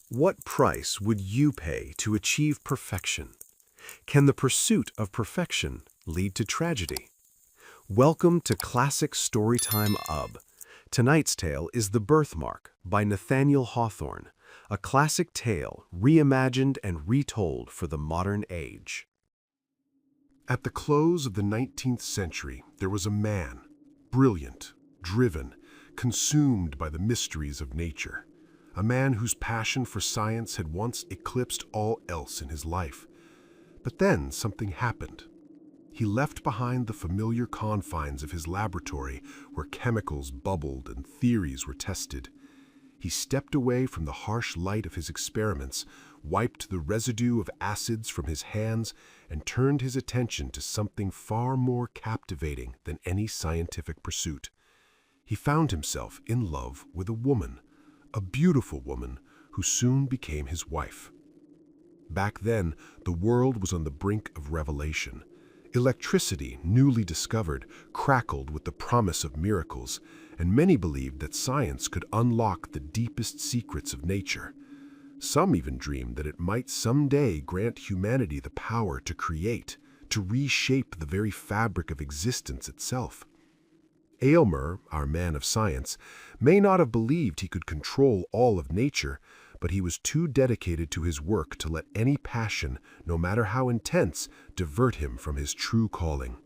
What price would you pay to achieve perfection? Can the pursuit of perfection lead to tragedy? Welcome to Classic Storytime Hub. Tonight's tale is The Birthmark by Nathaniel Hawthorne, a classic tale reimagined and retold for the modern age. At the close of the 19th century, there was a man, brilliant, driven, consumed by the mysteries of nature. A man whose passion for science had once eclipsed all else in his life. But then something happened. He left behind the familiar confines of his laboratory where chemicals bubbled and theories were tested. He stepped away from the harsh light of his experiments, wiped the residue of acids from his hands, and turned his attention to something far more captivating than any scientific pursuit. He found himself in love with a woman, a beautiful woman who soon became his wife. Back then, the world was on the brink of revelation. Electricity, newly discovered, crackled with the promise of miracles, and many believed that science could unlock the deepest secrets of nature. Some even dreamed that it might someday grant humanity the power to create, to reshape the very fabric of existence itself. Aylmer, our man of science, may not have believed he could control all of nature, but he was too dedicated to his work to let any passion, no matter how intense, divert him from his true calling.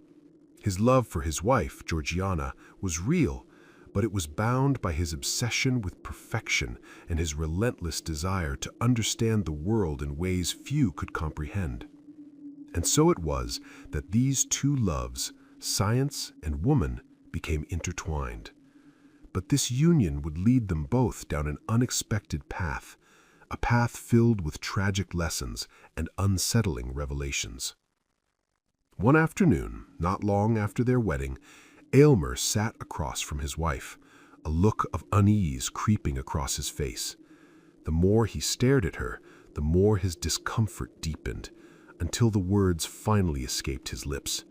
His love for his wife, Georgiana, was real, but it was bound by his obsession with perfection and his relentless desire to understand the world in ways few could comprehend. And so it was that these two loves, science and woman, became intertwined. But this union would lead them both down an unexpected path, a path filled with tragic lessons and unsettling revelations. One afternoon, not long after their wedding, Aylmer sat across from his wife, a look of unease creeping across his face. The more he stared at her, the more his discomfort deepened, until the words finally escaped his lips.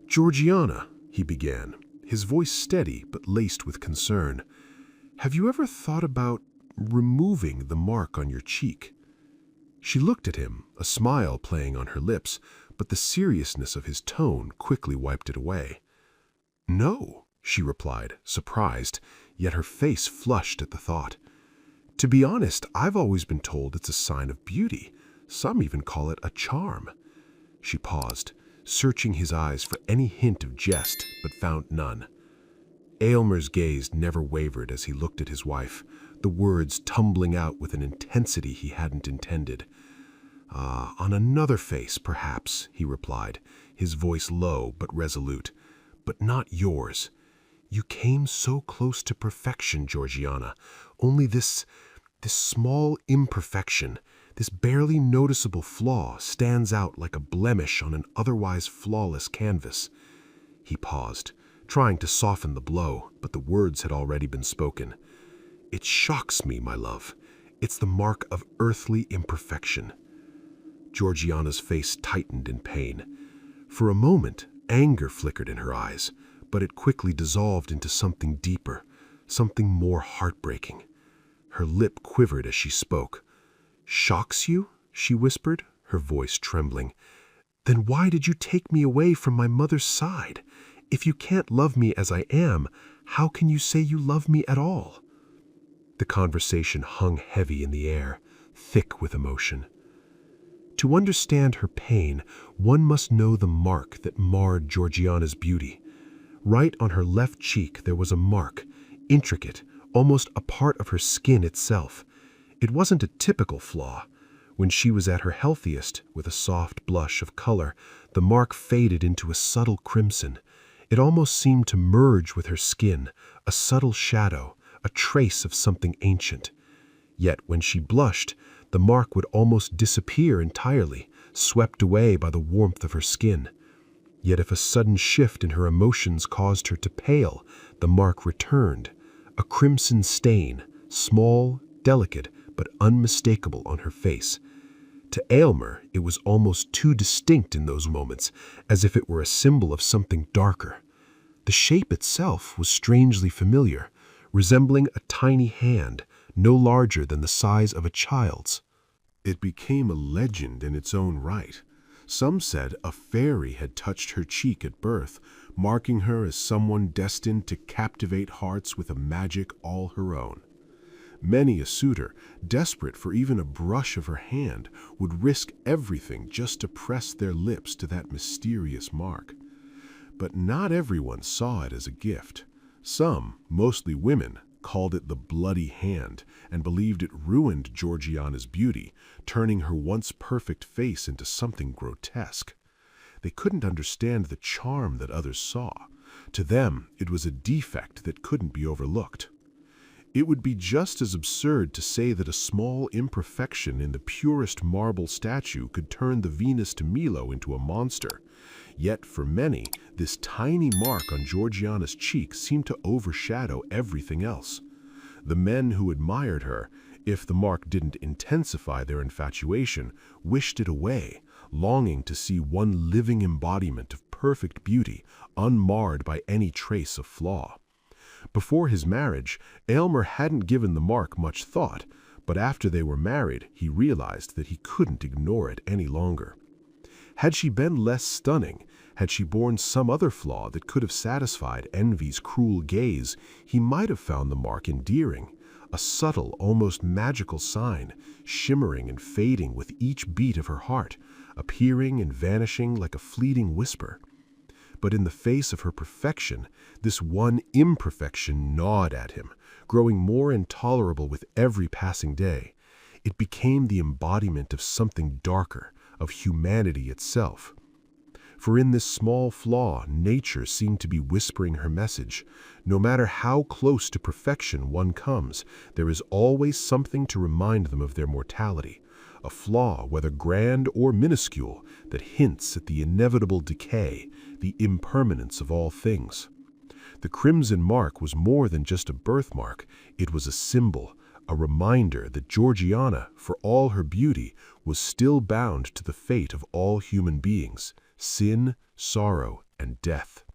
"Georgiana," he began, his voice steady but laced with concern, "have you ever thought about removing the mark on your cheek?" She looked at him, a smile playing on her lips, but the seriousness of his tone quickly wiped it away. "No," she replied, surprised, yet her face flushed at the thought. "To be honest, I've always been told it's a sign of beauty. Some even call it a charm." She paused, searching his eyes for any hint of jest, but found none. Aylmer's gaze never wavered as he looked at his wife, the words tumbling out with an intensity he hadn't intended. On another face, perhaps," he replied, his voice low but resolute, "but not yours. You came so close to perfection, Georgiana. Only this small imperfection, this barely noticeable flaw stands out like a blemish on an otherwise flawless canvas." He paused, trying to soften the blow, but the words had already been spoken. "It shocks me, my love. It's the mark of earthly imperfection." Georgiana's face tightened in pain. For a moment, anger flickered in her eyes, but it quickly dissolved into something deeper, something more heartbreaking. Her lip quivered as she spoke. "Shocks you?" she whispered, her voice trembling. "Then why did you take me away from my mother's side? If you can't love me as I am, how can you say you love me at all?" The conversation hung heavy in the air, thick with emotion. To understand her pain, one must know the mark that marred Georgiana's beauty. Right on her left cheek there was a mark, intricate, almost a part of her skin itself. It wasn't a typical flaw. When she was at her healthiest, with a soft blush of color, the mark faded into a subtle crimson. It almost seemed to merge with her skin, a subtle shadow, a trace of something ancient. Yet when she blushed, the mark would almost disappear entirely, swept away by the warmth of her skin. Yet if a sudden shift in her emotions caused her to pale, the mark returned, a crimson stain, small, delicate, but unmistakable on her face. To Aylmer, it was almost too distinct in those moments, as if it were a symbol of something darker. The shape itself was strangely familiar, resembling a tiny hand, no larger than the size of a child's. It became a legend in its own right. Some said a fairy had touched her cheek at birth, marking her as someone destined to captivate hearts with a magic all her own. Many a suitor, desperate for even a brush of her hand, would risk everything just to press their lips to that mysterious mark. But not everyone saw it as a gift. Some, mostly women, called it the bloody hand and believed it ruined Georgiana's beauty, turning her once perfect face into something grotesque. They couldn't understand the charm that others saw. To them, it was a defect that couldn't be overlooked. It would be just as absurd to say that a small imperfection in the purest marble statue could turn the Venus de Milo into a monster. Yet for many, this tiny mark on Georgiana's cheek seemed to overshadow everything else. The men who admired her, if the mark didn't intensify their infatuation, wished it away, longing to see one living embodiment of perfect beauty, unmarred by any trace of flaw. Before his marriage, Aylmer hadn't given the mark much thought, but after they were married, he realized that he couldn't ignore it any longer. Had she been less stunning, had she borne some other flaw that could have satisfied envy's cruel gaze, he might have found the mark endearing, a subtle, almost magical sign, shimmering and fading with each beat of her heart, appearing and vanishing like a fleeting whisper. But in the face of her perfection, this one imperfection gnawed at him, growing more intolerable with every passing day. It became the embodiment of something darker, of humanity itself. For in this small flaw, nature seemed to be whispering her message. No matter how close to perfection one comes, there is always something to remind them of their mortality, a flaw, whether grand or minuscule, that hints at the inevitable decay, the impermanence of all things. The crimson mark was more than just a birthmark. It was a symbol, a reminder that Georgiana, for all her beauty, was still bound to the fate of all human beings, sin, sorrow, and death.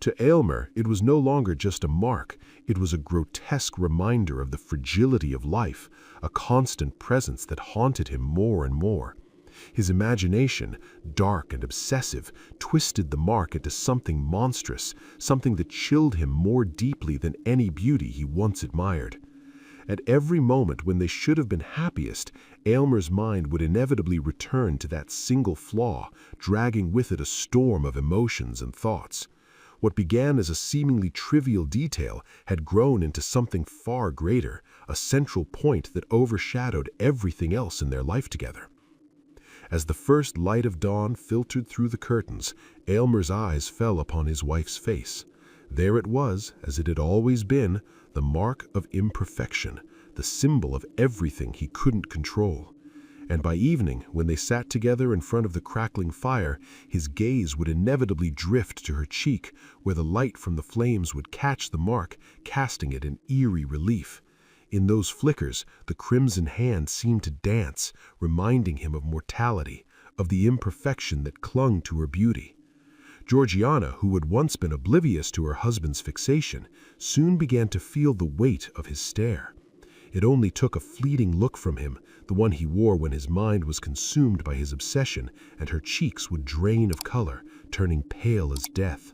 To Aylmer, it was no longer just a mark. It was a grotesque reminder of the fragility of life, a constant presence that haunted him more and more. His imagination, dark and obsessive, twisted the mark into something monstrous, something that chilled him more deeply than any beauty he once admired. At every moment when they should have been happiest, Aylmer's mind would inevitably return to that single flaw, dragging with it a storm of emotions and thoughts. What began as a seemingly trivial detail had grown into something far greater, a central point that overshadowed everything else in their life together. As the first light of dawn filtered through the curtains, Aylmer's eyes fell upon his wife's face. There it was, as it had always been, the mark of imperfection, the symbol of everything he couldn't control. And by evening, when they sat together in front of the crackling fire, his gaze would inevitably drift to her cheek, where the light from the flames would catch the mark, casting it in eerie relief. In those flickers, the crimson hand seemed to dance, reminding him of mortality, of the imperfection that clung to her beauty. Georgiana, who had once been oblivious to her husband's fixation, soon began to feel the weight of his stare. It only took a fleeting look from him, the one he wore when his mind was consumed by his obsession, and her cheeks would drain of color, turning pale as death.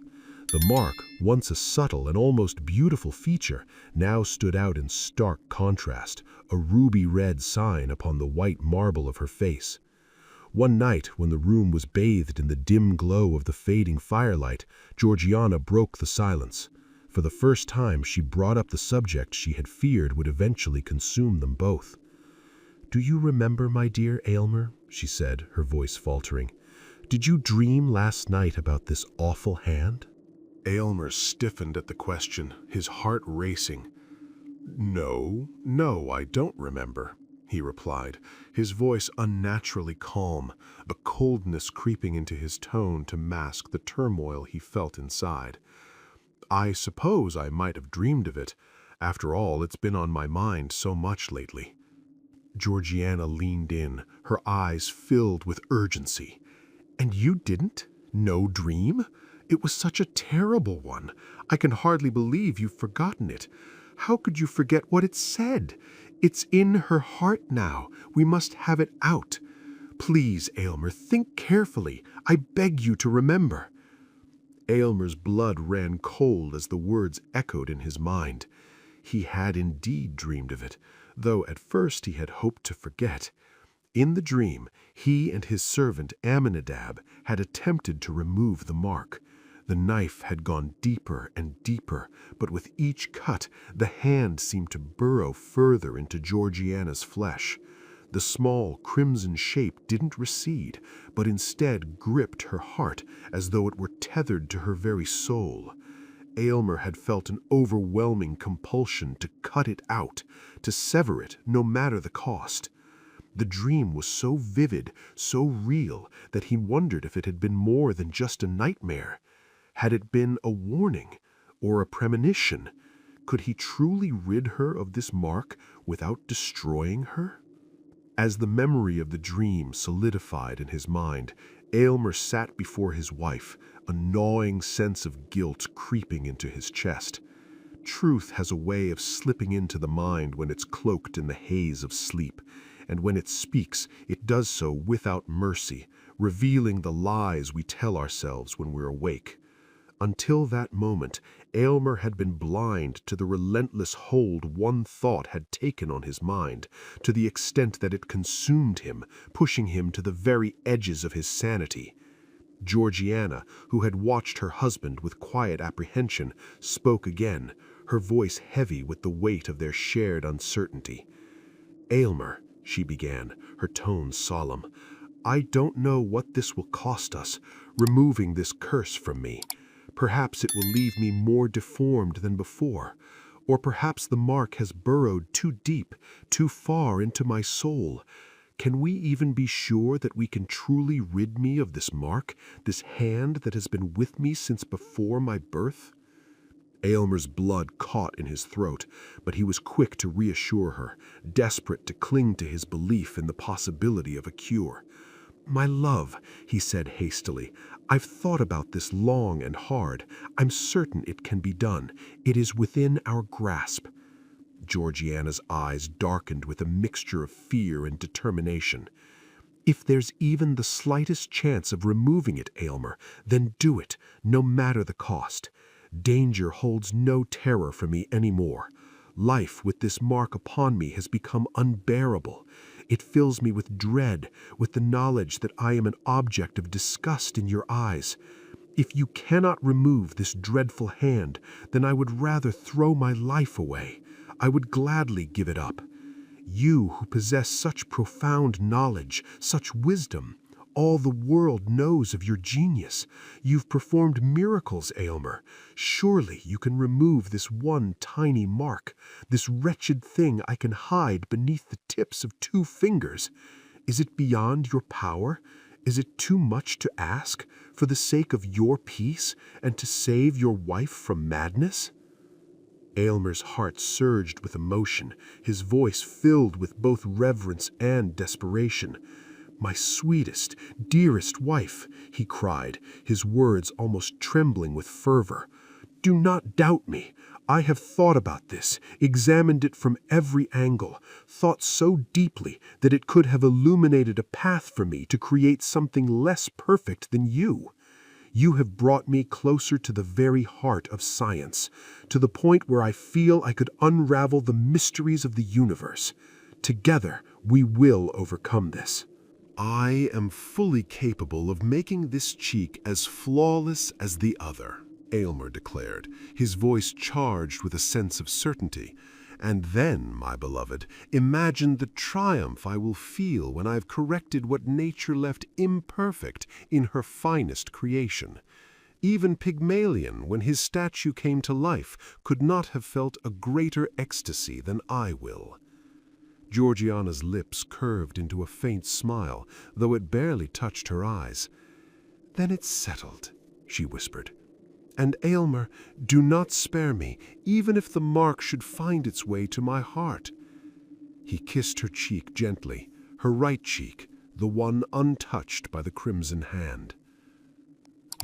The mark, once a subtle and almost beautiful feature, now stood out in stark contrast, a ruby-red sign upon the white marble of her face. One night, when the room was bathed in the dim glow of the fading firelight, Georgiana broke the silence. For the first time, she brought up the subject she had feared would eventually consume them both. "Do you remember, my dear Aylmer?" she said, her voice faltering. "Did you dream last night about this awful hand?" Aylmer stiffened at the question, his heart racing. No, I don't remember," he replied, his voice unnaturally calm, a coldness creeping into his tone to mask the turmoil he felt inside. "I suppose I might have dreamed of it. After all, it's been on my mind so much lately." Georgiana leaned in, her eyes filled with urgency. "And you didn't? No dream? It was such a terrible one. I can hardly believe you've forgotten it. How could you forget what it said? It's in her heart now. We must have it out. Please, Aylmer, think carefully. I beg you to remember." Aylmer's blood ran cold as the words echoed in his mind. He had indeed dreamed of it, though at first he had hoped to forget. In the dream, he and his servant Amminadab had attempted to remove the mark. The knife had gone deeper and deeper, but with each cut, the hand seemed to burrow further into Georgiana's flesh. The small, crimson shape didn't recede, but instead gripped her heart as though it were tethered to her very soul. Aylmer had felt an overwhelming compulsion to cut it out, to sever it, no matter the cost. The dream was so vivid, so real, that he wondered if it had been more than just a nightmare. Had it been a warning or a premonition? Could he truly rid her of this mark without destroying her? As the memory of the dream solidified in his mind, Aylmer sat before his wife, a gnawing sense of guilt creeping into his chest. Truth has a way of slipping into the mind when it's cloaked in the haze of sleep, and when it speaks, it does so without mercy, revealing the lies we tell ourselves when we're awake. Until that moment, Aylmer had been blind to the relentless hold one thought had taken on his mind, to the extent that it consumed him, pushing him to the very edges of his sanity. Georgiana, who had watched her husband with quiet apprehension, spoke again, her voice heavy with the weight of their shared uncertainty. "Aylmer," she began, her tone solemn, "I don't know what this will cost us, removing this curse from me. Perhaps it will leave me more deformed than before, or perhaps the mark has burrowed too deep, too far into my soul. Can we even be sure that we can truly rid me of this mark, this hand that has been with me since before my birth?" Aylmer's blood caught in his throat, but he was quick to reassure her, desperate to cling to his belief in the possibility of a cure. "My love," he said hastily, "I've thought about this long and hard. I'm certain it can be done. It is within our grasp." Georgiana's eyes darkened with a mixture of fear and determination. "If there's even the slightest chance of removing it, Aylmer, then do it, no matter the cost. Danger holds no terror for me anymore. Life with this mark upon me has become unbearable. It fills me with dread, with the knowledge that I am an object of disgust in your eyes. If you cannot remove this dreadful hand, then I would rather throw my life away. I would gladly give it up. You who possess such profound knowledge, such wisdom, all the world knows of your genius. You've performed miracles, Aylmer. Surely you can remove this one tiny mark, this wretched thing I can hide beneath the tips of 2 fingers. Is it beyond your power? Is it too much to ask, for the sake of your peace and to save your wife from madness?" Aylmer's heart surged with emotion, his voice filled with both reverence and desperation. "My sweetest, dearest wife," he cried, his words almost trembling with fervor, "do not doubt me. I have thought about this, examined it from every angle, thought so deeply that it could have illuminated a path for me to create something less perfect than you. You have brought me closer to the very heart of science, to the point where I feel I could unravel the mysteries of the universe. Together, we will overcome this." "I am fully capable of making this cheek as flawless as the other," Aylmer declared, his voice charged with a sense of certainty. "And then, my beloved, imagine the triumph I will feel when I've corrected what nature left imperfect in her finest creation. Even Pygmalion, when his statue came to life, could not have felt a greater ecstasy than I will." Georgiana's lips curved into a faint smile, though it barely touched her eyes. "Then it's settled," she whispered. "And Aylmer, do not spare me, even if the mark should find its way to my heart." He kissed her cheek gently, her right cheek, the one untouched by the crimson hand.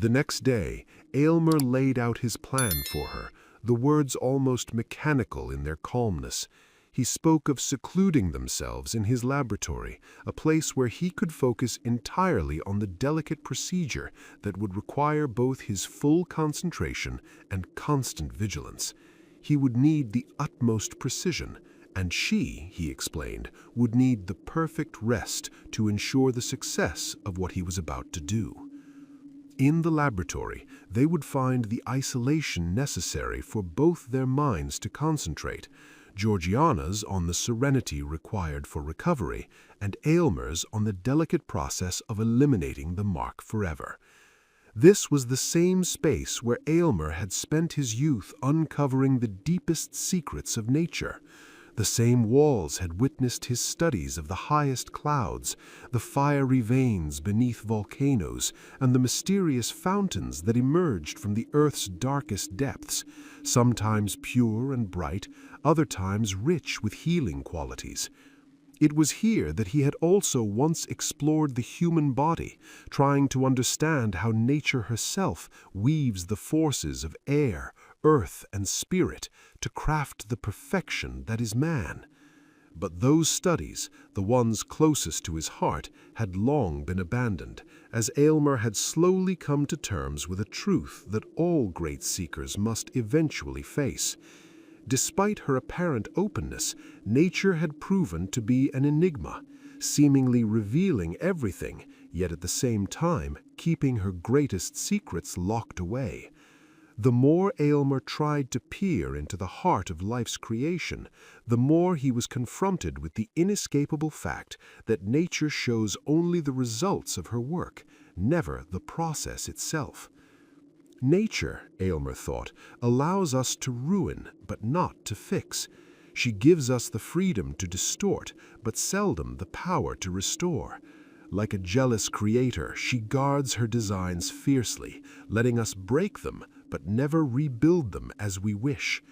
The next day, Aylmer laid out his plan for her, the words almost mechanical in their calmness. He spoke of secluding themselves in his laboratory, a place where he could focus entirely on the delicate procedure that would require both his full concentration and constant vigilance. He would need the utmost precision, and she, he explained, would need the perfect rest to ensure the success of what he was about to do. In the laboratory, they would find the isolation necessary for both their minds to concentrate, Georgiana's on the serenity required for recovery, and Aylmer's on the delicate process of eliminating the mark forever. This was the same space where Aylmer had spent his youth uncovering the deepest secrets of nature. The same walls had witnessed his studies of the highest clouds, the fiery veins beneath volcanoes, and the mysterious fountains that emerged from the Earth's darkest depths, sometimes pure and bright, other times rich with healing qualities. It was here that he had also once explored the human body, trying to understand how nature herself weaves the forces of air, earth, and spirit to craft the perfection that is man. But those studies, the ones closest to his heart, had long been abandoned, as Aylmer had slowly come to terms with a truth that all great seekers must eventually face. Despite her apparent openness, nature had proven to be an enigma, seemingly revealing everything, yet at the same time keeping her greatest secrets locked away. The more Aylmer tried to peer into the heart of life's creation, the more he was confronted with the inescapable fact that nature shows only the results of her work, never the process itself. Nature, Aylmer thought, allows us to ruin, but not to fix. She gives us the freedom to distort, but seldom the power to restore. Like a jealous creator, she guards her designs fiercely, letting us break them, but never rebuild them as we wish.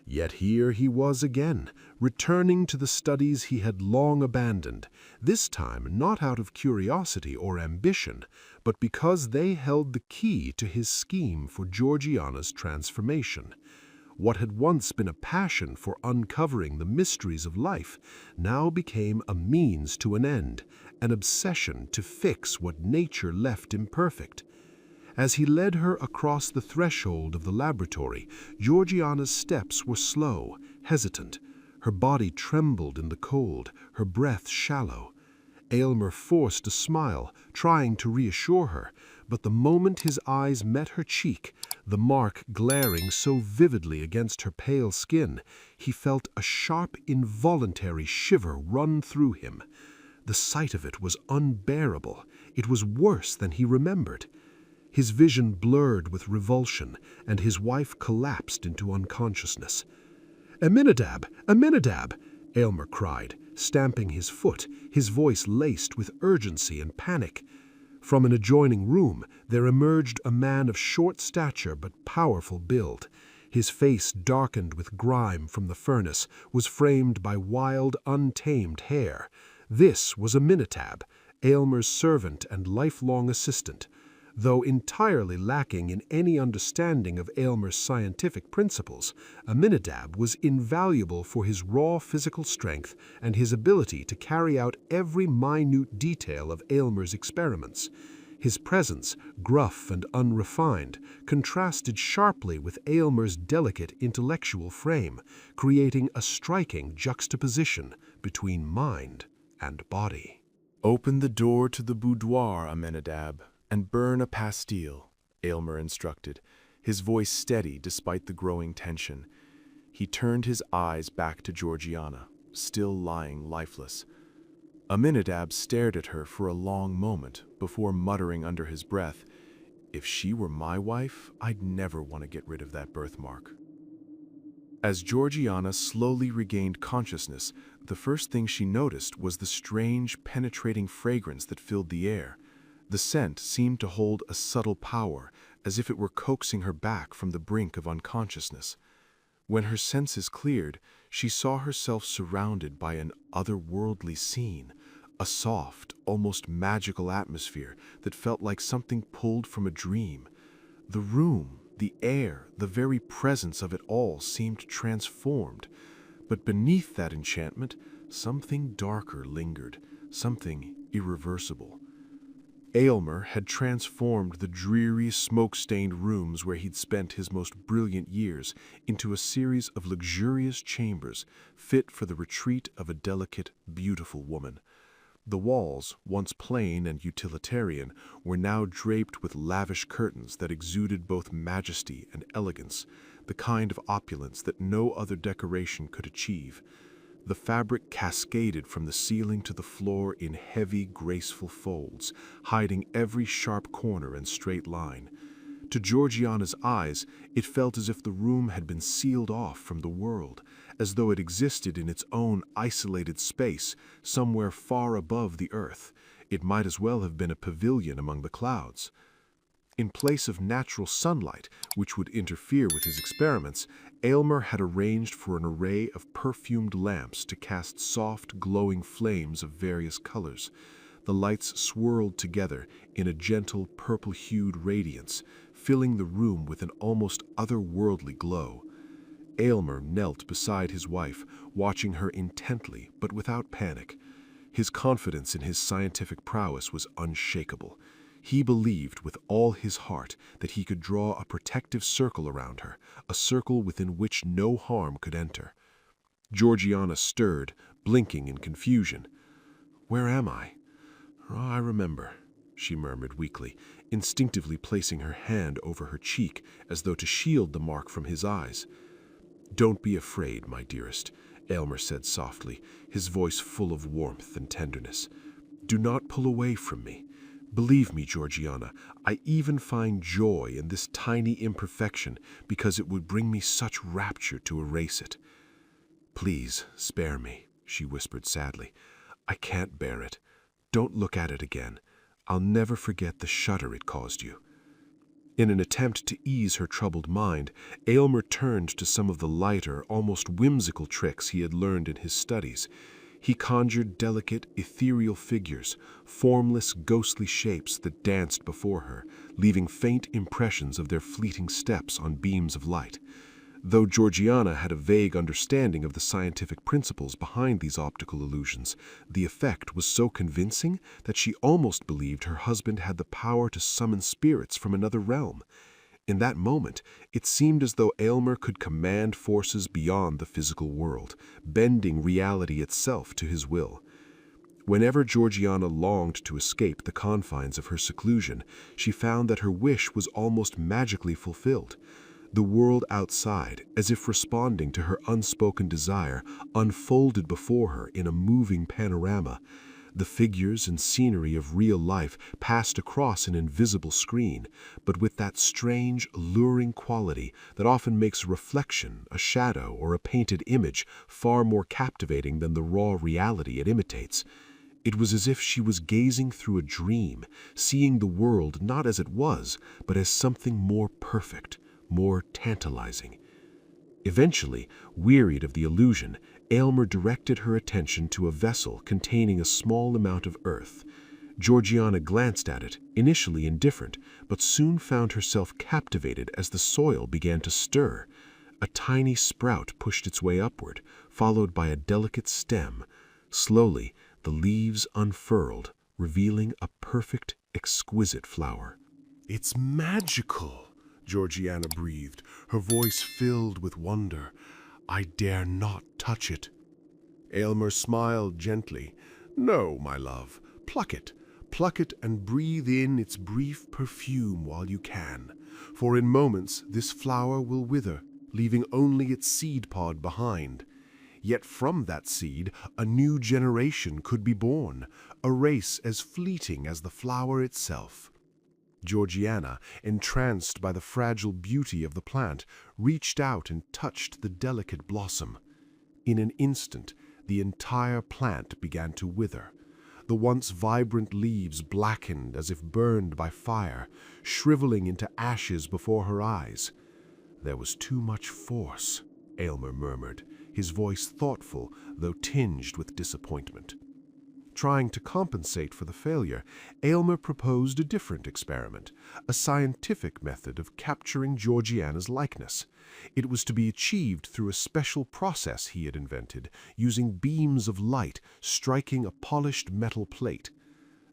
Yet here he was again, returning to the studies he had long abandoned, this time not out of curiosity or ambition, but because they held the key to his scheme for Georgiana's transformation. What had once been a passion for uncovering the mysteries of life now became a means to an end, an obsession to fix what nature left imperfect. As he led her across the threshold of the laboratory, Georgiana's steps were slow, hesitant. Her body trembled in the cold, her breath shallow. Aylmer forced a smile, trying to reassure her, but the moment his eyes met her cheek, the mark glaring so vividly against her pale skin, he felt a sharp, involuntary shiver run through him. The sight of it was unbearable. It was worse than he remembered. His vision blurred with revulsion, and his wife collapsed into unconsciousness. "Aminadab! Aminadab!" Aylmer cried, stamping his foot, his voice laced with urgency and panic. From an adjoining room, there emerged a man of short stature but powerful build. His face, darkened with grime from the furnace, was framed by wild, untamed hair. This was Aminadab, Aylmer's servant and lifelong assistant. Though entirely lacking in any understanding of Aylmer's scientific principles, Aminadab was invaluable for his raw physical strength and his ability to carry out every minute detail of Aylmer's experiments. His presence, gruff and unrefined, contrasted sharply with Aylmer's delicate intellectual frame, creating a striking juxtaposition between mind and body. "Open the door to the boudoir, Aminadab, and burn a pastille," Aylmer instructed, his voice steady despite the growing tension. He turned his eyes back to Georgiana, still lying lifeless. Aminadab stared at her for a long moment before muttering under his breath, "If she were my wife, I'd never want to get rid of that birthmark." As Georgiana slowly regained consciousness, the first thing she noticed was the strange, penetrating fragrance that filled the air. The scent seemed to hold a subtle power, as if it were coaxing her back from the brink of unconsciousness. When her senses cleared, she saw herself surrounded by an otherworldly scene, a soft, almost magical atmosphere that felt like something pulled from a dream. The room, the air, the very presence of it all seemed transformed. But beneath that enchantment, something darker lingered, something irreversible. Aylmer had transformed the dreary, smoke-stained rooms where he'd spent his most brilliant years into a series of luxurious chambers fit for the retreat of a delicate, beautiful woman. The walls, once plain and utilitarian, were now draped with lavish curtains that exuded both majesty and elegance, the kind of opulence that no other decoration could achieve. The fabric cascaded from the ceiling to the floor in heavy, graceful folds, hiding every sharp corner and straight line. To Georgiana's eyes, it felt as if the room had been sealed off from the world, as though it existed in its own isolated space, somewhere far above the earth. It might as well have been a pavilion among the clouds. In place of natural sunlight, which would interfere with his experiments, Aylmer had arranged for an array of perfumed lamps to cast soft, glowing flames of various colors. The lights swirled together in a gentle, purple-hued radiance, filling the room with an almost otherworldly glow. Aylmer knelt beside his wife, watching her intently but without panic. His confidence in his scientific prowess was unshakable. He believed with all his heart that he could draw a protective circle around her, a circle within which no harm could enter. Georgiana stirred, blinking in confusion. "Where am I?" "I remember," she murmured weakly, instinctively placing her hand over her cheek as though to shield the mark from his eyes. "Don't be afraid, my dearest," Aylmer said softly, his voice full of warmth and tenderness. "Do not pull away from me. Believe me, Georgiana, I even find joy in this tiny imperfection because it would bring me such rapture to erase it." "Please, spare me," she whispered sadly. "I can't bear it. Don't look at it again. I'll never forget the shudder it caused you." In an attempt to ease her troubled mind, Aylmer turned to some of the lighter, almost whimsical tricks he had learned in his studies. He conjured delicate, ethereal figures, formless, ghostly shapes that danced before her, leaving faint impressions of their fleeting steps on beams of light. Though Georgiana had a vague understanding of the scientific principles behind these optical illusions, the effect was so convincing that she almost believed her husband had the power to summon spirits from another realm. In that moment, it seemed as though Aylmer could command forces beyond the physical world, bending reality itself to his will. Whenever Georgiana longed to escape the confines of her seclusion, she found that her wish was almost magically fulfilled. The world outside, as if responding to her unspoken desire, unfolded before her in a moving panorama. The figures and scenery of real life passed across an invisible screen, but with that strange, alluring quality that often makes a reflection, a shadow, or a painted image far more captivating than the raw reality it imitates. It was as if she was gazing through a dream, seeing the world not as it was, but as something more perfect, more tantalizing. Eventually, wearied of the illusion, Aylmer directed her attention to a vessel containing a small amount of earth. Georgiana glanced at it, initially indifferent, but soon found herself captivated as the soil began to stir. A tiny sprout pushed its way upward, followed by a delicate stem. Slowly, the leaves unfurled, revealing a perfect, exquisite flower. "It's magical," Georgiana breathed, her voice filled with wonder. "I dare not touch it." Aylmer smiled gently. "No, my love, pluck it. Pluck it and breathe in its brief perfume while you can. For in moments this flower will wither, leaving only its seed pod behind. Yet from that seed a new generation could be born, a race as fleeting as the flower itself." Georgiana, entranced by the fragile beauty of the plant, reached out and touched the delicate blossom. In an instant, the entire plant began to wither. The once vibrant leaves blackened as if burned by fire, shriveling into ashes before her eyes. "There was too much force," Aylmer murmured, his voice thoughtful, though tinged with disappointment. Trying to compensate for the failure, Aylmer proposed a different experiment, a scientific method of capturing Georgiana's likeness. It was to be achieved through a special process he had invented, using beams of light striking a polished metal plate.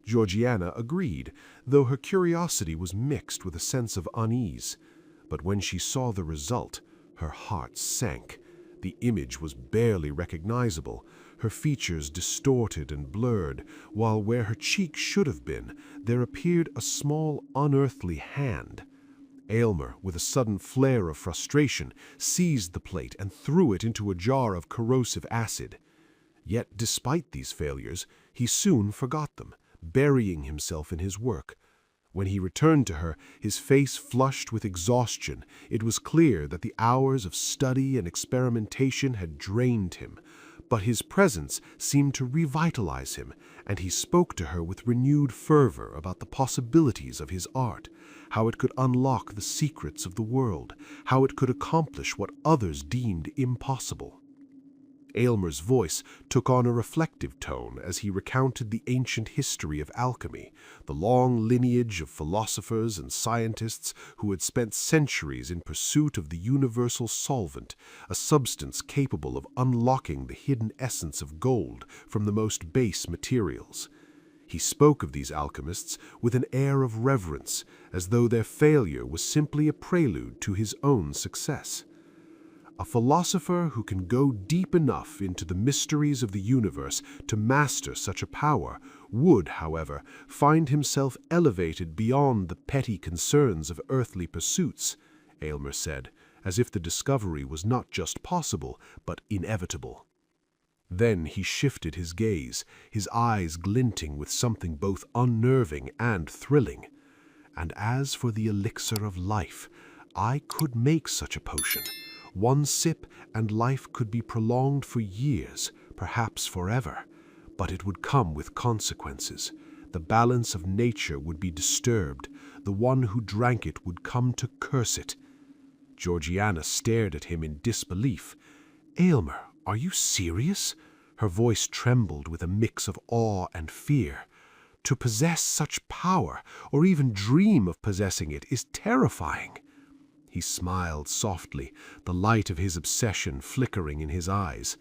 Georgiana agreed, though her curiosity was mixed with a sense of unease. But when she saw the result, her heart sank. The image was barely recognizable, her features distorted and blurred, while where her cheek should have been, there appeared a small, unearthly hand. Aylmer, with a sudden flare of frustration, seized the plate and threw it into a jar of corrosive acid. Yet, despite these failures, he soon forgot them, burying himself in his work. When he returned to her, his face flushed with exhaustion, it was clear that the hours of study and experimentation had drained him. But his presence seemed to revitalize him, and he spoke to her with renewed fervor about the possibilities of his art, how it could unlock the secrets of the world, how it could accomplish what others deemed impossible. Aylmer's voice took on a reflective tone as he recounted the ancient history of alchemy, the long lineage of philosophers and scientists who had spent centuries in pursuit of the universal solvent, a substance capable of unlocking the hidden essence of gold from the most base materials. He spoke of these alchemists with an air of reverence, as though their failure was simply a prelude to his own success. A philosopher who can go deep enough into the mysteries of the universe to master such a power would, however, find himself elevated beyond the petty concerns of earthly pursuits, Aylmer said, as if the discovery was not just possible, but inevitable. Then he shifted his gaze, his eyes glinting with something both unnerving and thrilling. And as for the elixir of life, I could make such a potion. One sip and life could be prolonged for years, perhaps forever. But it would come with consequences. The balance of nature would be disturbed. The one who drank it would come to curse it. Georgiana stared at him in disbelief. "Aylmer, are you serious?" Her voice trembled with a mix of awe and fear. "To possess such power, or even dream of possessing it, is terrifying." He smiled softly, the light of his obsession flickering in his eyes.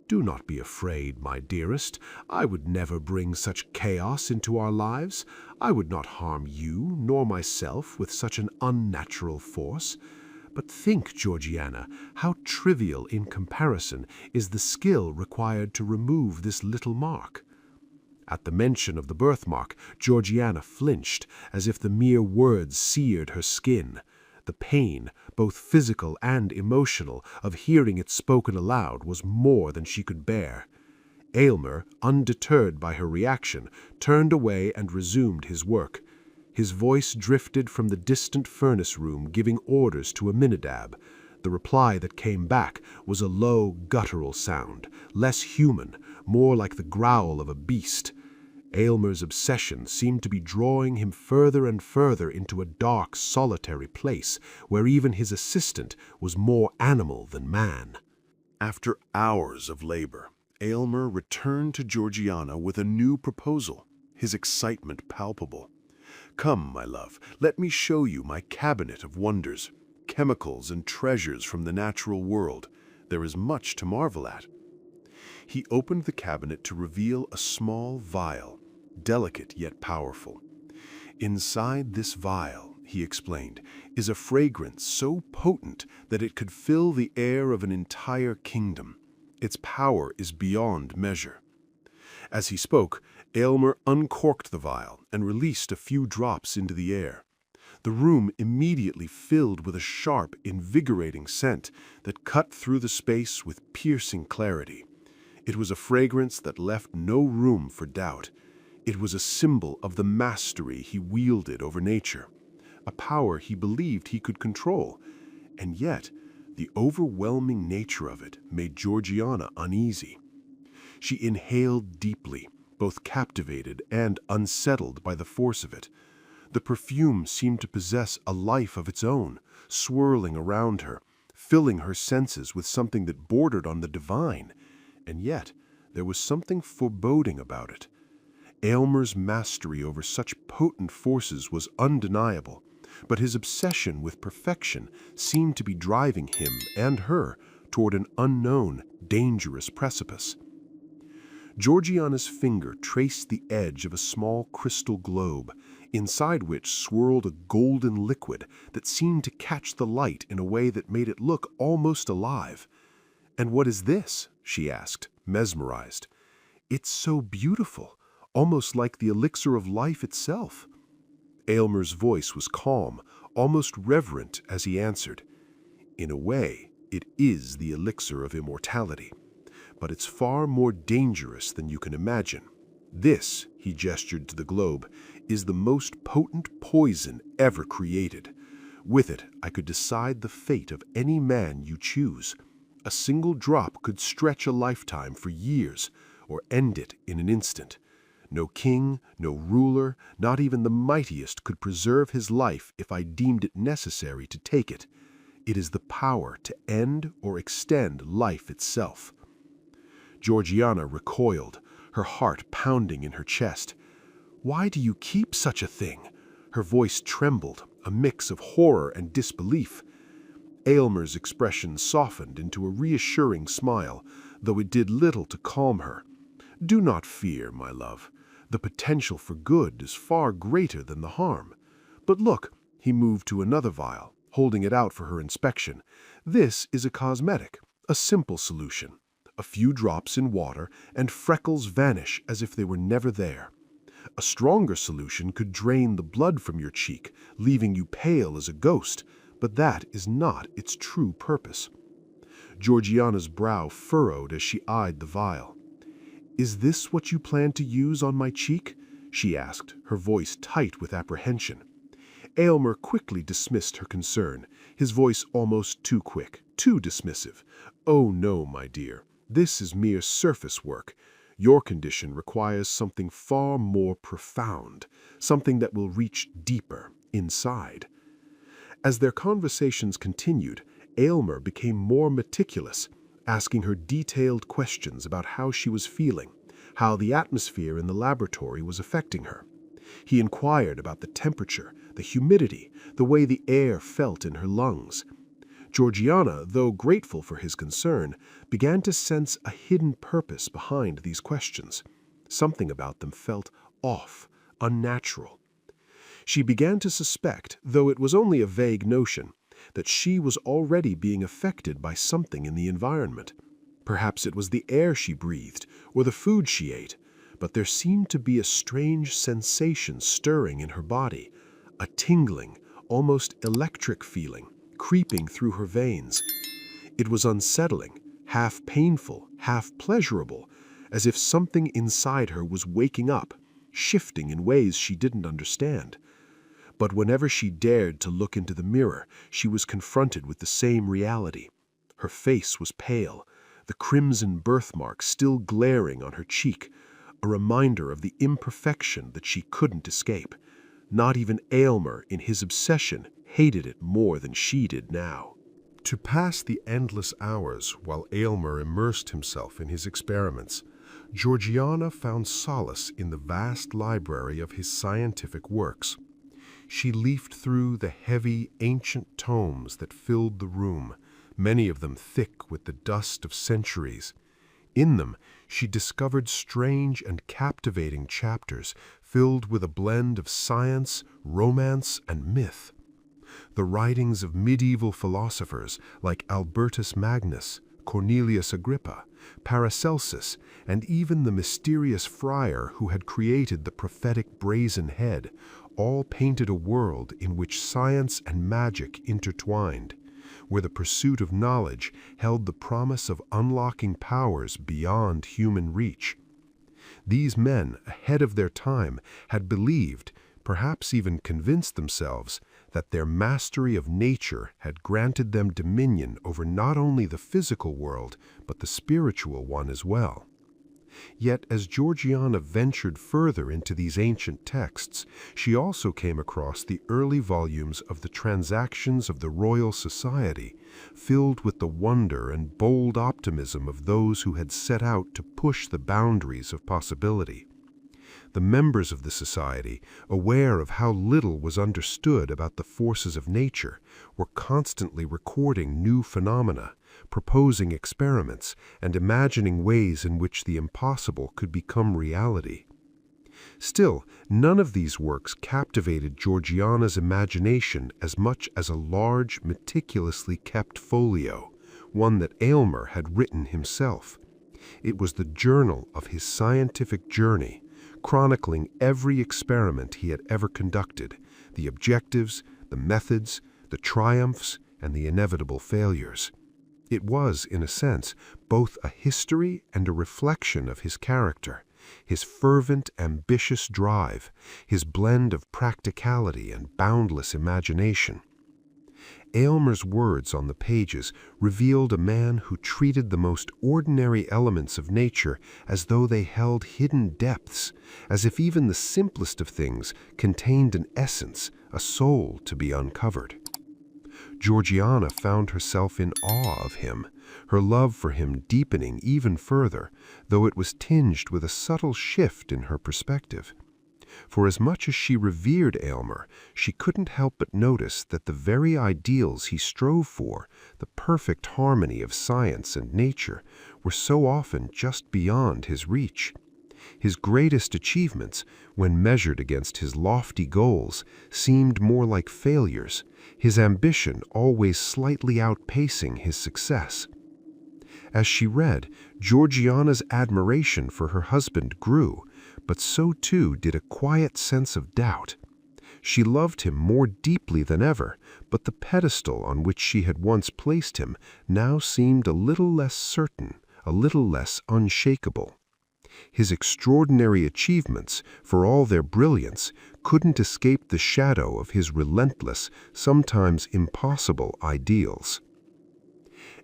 "Do not be afraid, my dearest. I would never bring such chaos into our lives. I would not harm you nor myself with such an unnatural force. But think, Georgiana, how trivial in comparison is the skill required to remove this little mark." At the mention of the birthmark, Georgiana flinched, as if the mere words seared her skin. The pain, both physical and emotional, of hearing it spoken aloud was more than she could bear. Aylmer, undeterred by her reaction, turned away and resumed his work. His voice drifted from the distant furnace room giving orders to Aminadab. The reply that came back was a low, guttural sound, less human, more like the growl of a beast. Aylmer's obsession seemed to be drawing him further and further into a dark, solitary place, where even his assistant was more animal than man. After hours of labor, Aylmer returned to Georgiana with a new proposal, his excitement palpable. "Come, my love, let me show you my cabinet of wonders, chemicals and treasures from the natural world. There is much to marvel at." He opened the cabinet to reveal a small vial, delicate yet powerful. "Inside this vial," he explained, "is a fragrance so potent that it could fill the air of an entire kingdom. Its power is beyond measure." As he spoke, Aylmer uncorked the vial and released a few drops into the air. The room immediately filled with a sharp, invigorating scent that cut through the space with piercing clarity. It was a fragrance that left no room for doubt. It was a symbol of the mastery he wielded over nature, a power he believed he could control. And yet, the overwhelming nature of it made Georgiana uneasy. She inhaled deeply, both captivated and unsettled by the force of it. The perfume seemed to possess a life of its own, swirling around her, filling her senses with something that bordered on the divine. And yet, there was something foreboding about it. Aylmer's mastery over such potent forces was undeniable, but his obsession with perfection seemed to be driving him and her toward an unknown, dangerous precipice. Georgiana's finger traced the edge of a small crystal globe, inside which swirled a golden liquid that seemed to catch the light in a way that made it look almost alive. "And what is this?" she asked, mesmerized. "It's so beautiful, almost like the elixir of life itself." Aylmer's voice was calm, almost reverent as he answered, "In a way, it is the elixir of immortality. But it's far more dangerous than you can imagine. This," he gestured to the globe, "is the most potent poison ever created. With it, I could decide the fate of any man you choose. A single drop could stretch a lifetime for years, or end it in an instant. No king, no ruler, not even the mightiest could preserve his life if I deemed it necessary to take it. It is the power to end or extend life itself." Georgiana recoiled, her heart pounding in her chest. "Why do you keep such a thing?" Her voice trembled, a mix of horror and disbelief. Aylmer's expression softened into a reassuring smile, though it did little to calm her. "Do not fear, my love. The potential for good is far greater than the harm. But look," he moved to another vial, holding it out for her inspection. "This is a cosmetic, a simple solution. A few drops in water, and freckles vanish as if they were never there. A stronger solution could drain the blood from your cheek, leaving you pale as a ghost, but that is not its true purpose." Georgiana's brow furrowed as she eyed the vial. "Is this what you plan to use on my cheek?" she asked, her voice tight with apprehension. Aylmer quickly dismissed her concern, his voice almost too quick, too dismissive. "Oh no, my dear. This is mere surface work. Your condition requires something far more profound, something that will reach deeper, inside." As their conversations continued, Aylmer became more meticulous, asking her detailed questions about how she was feeling, how the atmosphere in the laboratory was affecting her. He inquired about the temperature, the humidity, the way the air felt in her lungs. Georgiana, though grateful for his concern, began to sense a hidden purpose behind these questions. Something about them felt off, unnatural. She began to suspect, though it was only a vague notion, that she was already being affected by something in the environment. Perhaps it was the air she breathed, or the food she ate, but there seemed to be a strange sensation stirring in her body, a tingling, almost electric feeling, creeping through her veins. It was unsettling, half painful, half pleasurable, as if something inside her was waking up, shifting in ways she didn't understand. But whenever she dared to look into the mirror, she was confronted with the same reality. Her face was pale, the crimson birthmark still glaring on her cheek, a reminder of the imperfection that she couldn't escape. Not even Aylmer, in his obsession, hated it more than she did now. To pass the endless hours while Aylmer immersed himself in his experiments, Georgiana found solace in the vast library of his scientific works. She leafed through the heavy, ancient tomes that filled the room, many of them thick with the dust of centuries. In them, she discovered strange and captivating chapters filled with a blend of science, romance, and myth. The writings of medieval philosophers like Albertus Magnus, Cornelius Agrippa, Paracelsus, and even the mysterious friar who had created the prophetic brazen head all painted a world in which science and magic intertwined, where the pursuit of knowledge held the promise of unlocking powers beyond human reach. These men, ahead of their time, had believed, perhaps even convinced themselves, that their mastery of nature had granted them dominion over not only the physical world, but the spiritual one as well. Yet as Georgiana ventured further into these ancient texts, she also came across the early volumes of the Transactions of the Royal Society, filled with the wonder and bold optimism of those who had set out to push the boundaries of possibility. The members of the society, aware of how little was understood about the forces of nature, were constantly recording new phenomena, proposing experiments, and imagining ways in which the impossible could become reality. Still, none of these works captivated Georgiana's imagination as much as a large, meticulously kept folio, one that Aylmer had written himself. It was the journal of his scientific journey, chronicling every experiment he had ever conducted, the objectives, the methods, the triumphs, and the inevitable failures. It was, in a sense, both a history and a reflection of his character, his fervent, ambitious drive, his blend of practicality and boundless imagination. Aylmer's words on the pages revealed a man who treated the most ordinary elements of nature as though they held hidden depths, as if even the simplest of things contained an essence, a soul to be uncovered. Georgiana found herself in awe of him, her love for him deepening even further, though it was tinged with a subtle shift in her perspective. For as much as she revered Aylmer, she couldn't help but notice that the very ideals he strove for, the perfect harmony of science and nature, were so often just beyond his reach. His greatest achievements, when measured against his lofty goals, seemed more like failures, his ambition always slightly outpacing his success. As she read, Georgiana's admiration for her husband grew, but so too did a quiet sense of doubt. She loved him more deeply than ever, but the pedestal on which she had once placed him now seemed a little less certain, a little less unshakable. His extraordinary achievements, for all their brilliance, couldn't escape the shadow of his relentless, sometimes impossible ideals.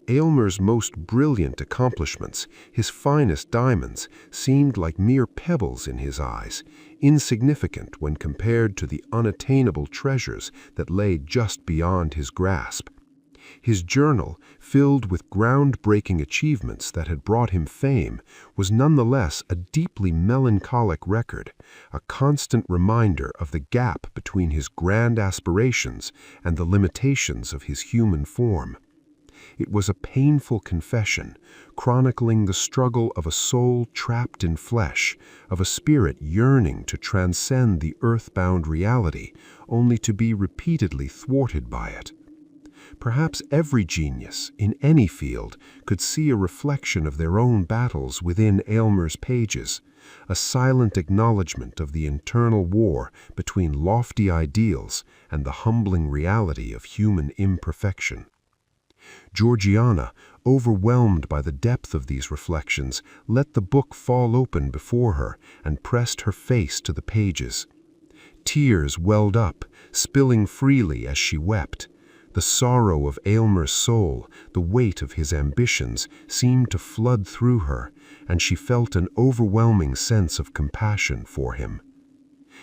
Aylmer's most brilliant accomplishments, his finest diamonds, seemed like mere pebbles in his eyes, insignificant when compared to the unattainable treasures that lay just beyond his grasp. His journal, filled with groundbreaking achievements that had brought him fame, was nonetheless a deeply melancholic record, a constant reminder of the gap between his grand aspirations and the limitations of his human form. It was a painful confession, chronicling the struggle of a soul trapped in flesh, of a spirit yearning to transcend the earthbound reality, only to be repeatedly thwarted by it. Perhaps every genius, in any field, could see a reflection of their own battles within Aylmer's pages, a silent acknowledgment of the internal war between lofty ideals and the humbling reality of human imperfection. Georgiana, overwhelmed by the depth of these reflections, let the book fall open before her and pressed her face to the pages. Tears welled up, spilling freely as she wept. The sorrow of Aylmer's soul, the weight of his ambitions, seemed to flood through her, and she felt an overwhelming sense of compassion for him.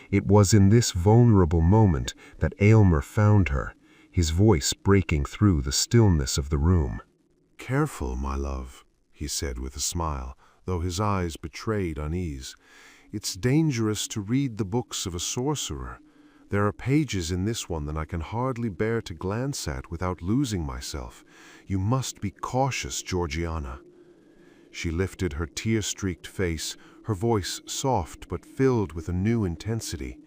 It was in this vulnerable moment that Aylmer found her, his voice breaking through the stillness of the room. "Careful, my love," he said with a smile, though his eyes betrayed unease. "It's dangerous to read the books of a sorcerer. There are pages in this one that I can hardly bear to glance at without losing myself. You must be cautious, Georgiana." She lifted her tear-streaked face, her voice soft but filled with a new intensity.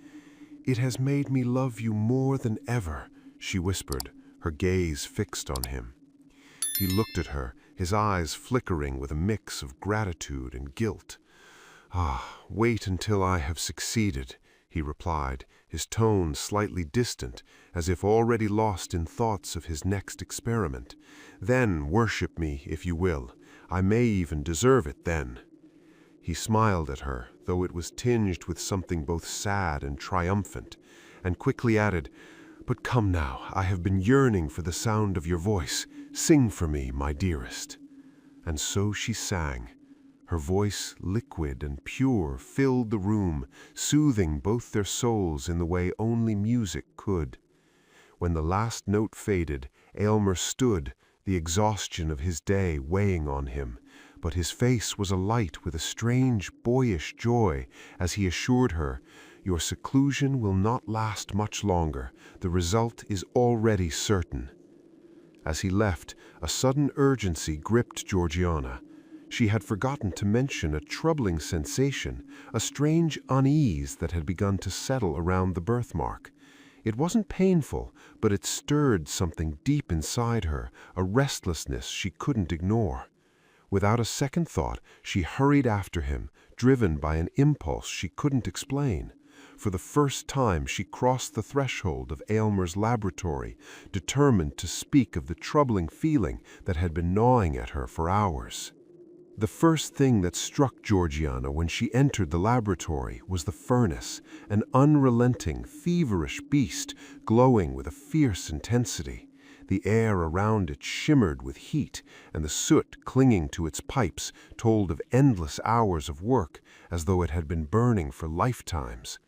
"It has made me love you more than ever," she whispered, her gaze fixed on him. He looked at her, his eyes flickering with a mix of gratitude and guilt. "Ah, wait until I have succeeded," he replied, his tone slightly distant, as if already lost in thoughts of his next experiment. "Then worship me, if you will. I may even deserve it then." He smiled at her, though it was tinged with something both sad and triumphant, and quickly added, "But come now, I have been yearning for the sound of your voice. Sing for me, my dearest." And so she sang. Her voice, liquid and pure, filled the room, soothing both their souls in the way only music could. When the last note faded, Aylmer stood, the exhaustion of his day weighing on him, but his face was alight with a strange, boyish joy as he assured her, "Your seclusion will not last much longer. The result is already certain." As he left, a sudden urgency gripped Georgiana. She had forgotten to mention a troubling sensation, a strange unease that had begun to settle around the birthmark. It wasn't painful, but it stirred something deep inside her, a restlessness she couldn't ignore. Without a second thought, she hurried after him, driven by an impulse she couldn't explain. For the first time, she crossed the threshold of Aylmer's laboratory, determined to speak of the troubling feeling that had been gnawing at her for hours. The first thing that struck Georgiana when she entered the laboratory was the furnace, an unrelenting, feverish beast glowing with a fierce intensity. The air around it shimmered with heat, and the soot clinging to its pipes told of endless hours of work, as though it had been burning for lifetimes.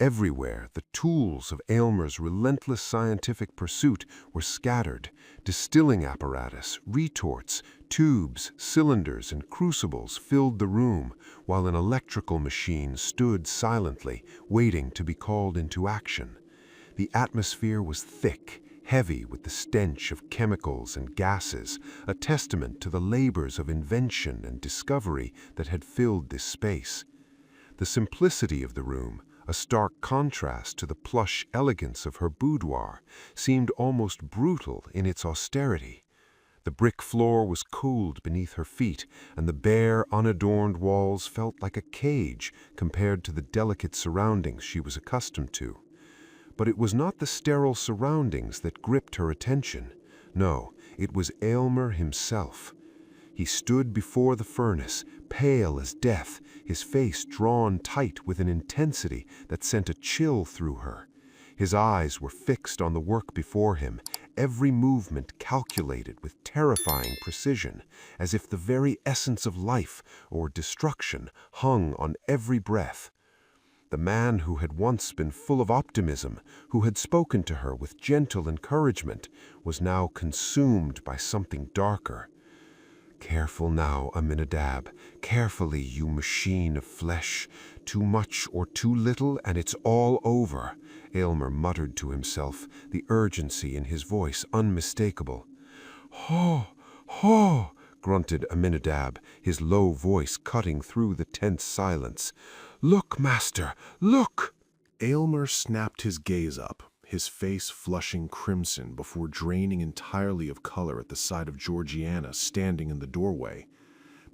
Everywhere, the tools of Aylmer's relentless scientific pursuit were scattered. Distilling apparatus, retorts, tubes, cylinders, and crucibles filled the room, while an electrical machine stood silently, waiting to be called into action. The atmosphere was thick, heavy with the stench of chemicals and gases, a testament to the labors of invention and discovery that had filled this space. The simplicity of the room, a stark contrast to the plush elegance of her boudoir, seemed almost brutal in its austerity. The brick floor was cooled beneath her feet, and the bare, unadorned walls felt like a cage compared to the delicate surroundings she was accustomed to. But it was not the sterile surroundings that gripped her attention. No, it was Aylmer himself. He stood before the furnace, pale as death, his face drawn tight with an intensity that sent a chill through her. His eyes were fixed on the work before him, every movement calculated with terrifying precision, as if the very essence of life or destruction hung on every breath. The man who had once been full of optimism, who had spoken to her with gentle encouragement, was now consumed by something darker. "Careful now, Aminadab, carefully, you machine of flesh. Too much or too little, and it's all over," Aylmer muttered to himself, the urgency in his voice unmistakable. "Ho, ho," grunted Aminadab, his low voice cutting through the tense silence. "Look, master, look!" Aylmer snapped his gaze up, his face flushing crimson before draining entirely of color at the sight of Georgiana standing in the doorway.